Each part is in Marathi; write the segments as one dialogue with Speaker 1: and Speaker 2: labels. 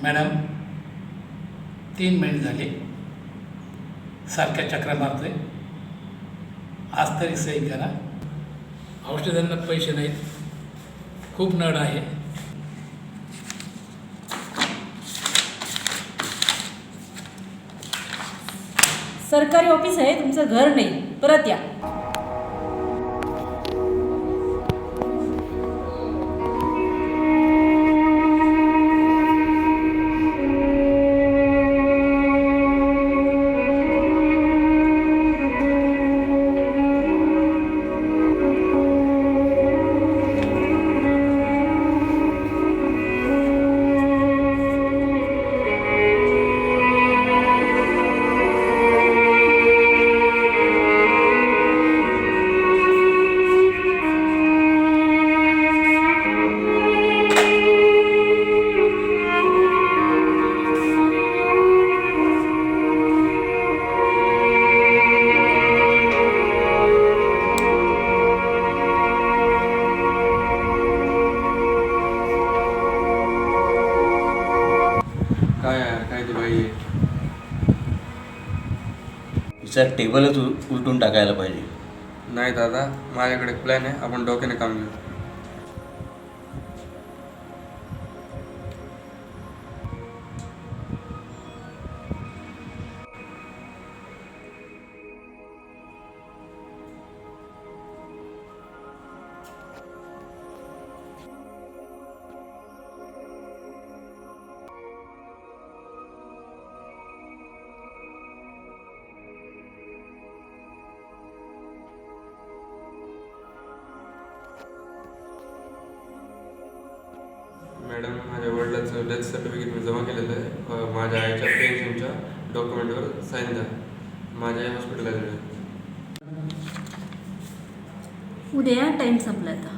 Speaker 1: मॅडम 3 महिने झाले सारख्या चक्रा मारतोय. आज तरी सही करा. औषधांना पैसे नाहीत, खूप नड आहे.
Speaker 2: सरकारी ऑफिस आहे, तुमचं घर नाही. परत या.
Speaker 3: काय ते बाई
Speaker 4: तिचा टेबलच उलटून टाकायला पाहिजे.
Speaker 3: नाही दादा, माझ्याकडे प्लॅन आहे, आपण डोक्याने काम घेऊ. मॅडम, माझ्या वडिलांचं डेथ सर्टिफिकेट मी जमा केलेलं आहे. माझ्या आईच्या पेन्शनच्या डॉक्युमेंटवर साईन द्या. माझ्या आई हॉस्पिटलला दिलं.
Speaker 2: उद्या टाईम संपला आता.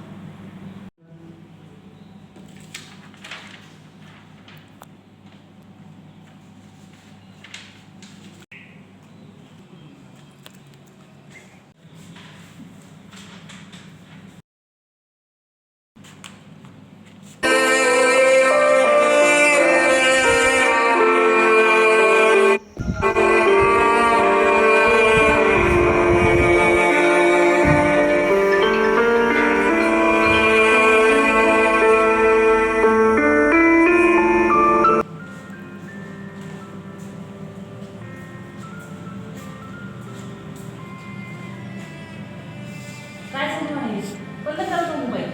Speaker 2: काय सांगू आहे? बंद करा तो मोबाईल.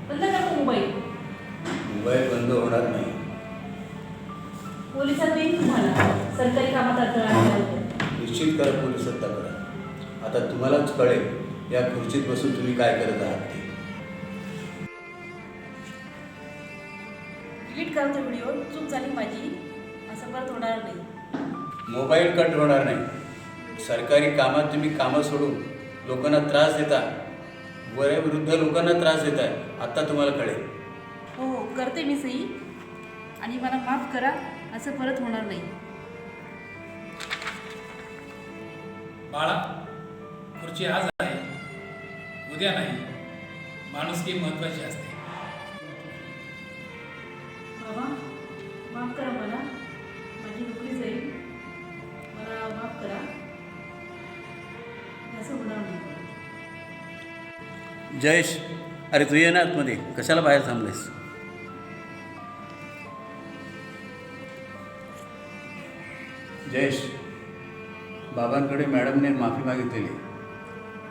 Speaker 2: बंद करा तो मोबाईल.
Speaker 4: मोबाईल बंद होणार नाही.
Speaker 2: पोलिसात येईल तुम्हाला सरकारी कामात अडथळा आल्याबद्दल.
Speaker 4: निश्चित करा पोलिसात तक्रार. आता तुम्हालाच कळेल या खुर्चीत बसून तुम्ही काय करत आहात ते.
Speaker 2: डिलीट करा तो व्हिडिओ. चूक झाली माझी, असं परत होणार नाही.
Speaker 4: मोबाईल कट होणार नाही. सरकारी कामात तुम्ही कामं सोडून लोकांना त्रास देता, वयोवृद्ध लोकांना त्रास देताय. आत्ता तुम्हाला कळेल.
Speaker 2: हो, करते मी सही. आणि मला माफ करा, असं परत होणार नाही.
Speaker 1: बाळा, खुर्ची आज आहे, उद्या नाही. माणुसकी महत्त्वाची असते.
Speaker 2: बाबा, माफ करा मला. माझी नोकरी जाईल. मला माफ करा. असं होणार नाही.
Speaker 4: जयेश, अरे तू ये ना आतमध्ये. कशाला बाहेर थांबलेस? जयेश, बाबांकडे मॅडमने माफी मागितलेली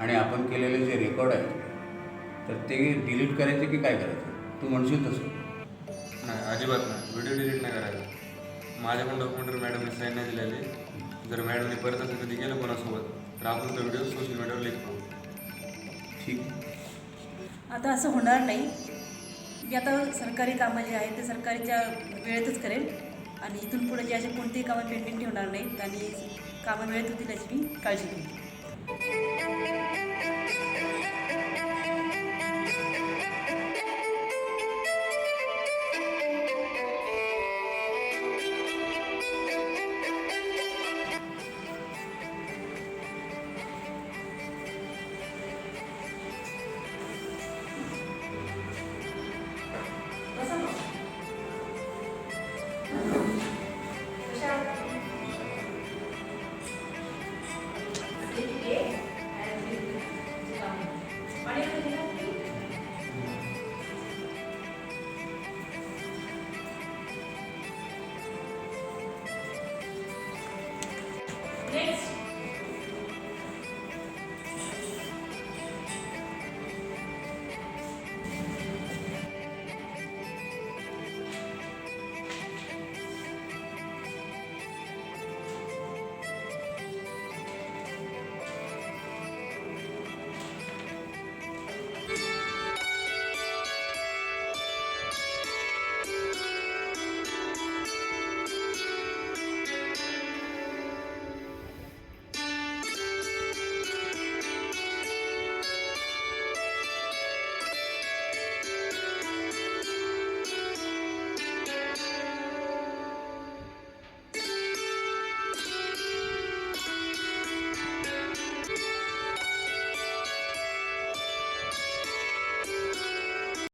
Speaker 4: आणि आपण केलेले जे रेकॉर्ड आहे तर ते डिलीट करायचे की काय करायचं? तू म्हणशील तसं?
Speaker 3: नाही, अजिबात नाही. व्हिडिओ डिलीट नाही करायचा. माझ्या पण डॉक्युमेंटवर मॅडमने साईन नाही दिलेली. जर मॅडमने परत असं कधी केलं कोणासोबत तर आपण तो व्हिडिओ सोशल मीडियावर लिंक करू.
Speaker 4: ठीक.
Speaker 2: आता असं होणार नाही. मी आता सरकारी कामं जे आहेत ते सरकारीच्या वेळेतच करेन. आणि इथून पुढे जे असे कोणतेही कामं पेंडिंग ठेवणार नाहीत आणि कामं वेळेत होतील याची मी काळजी घेईन.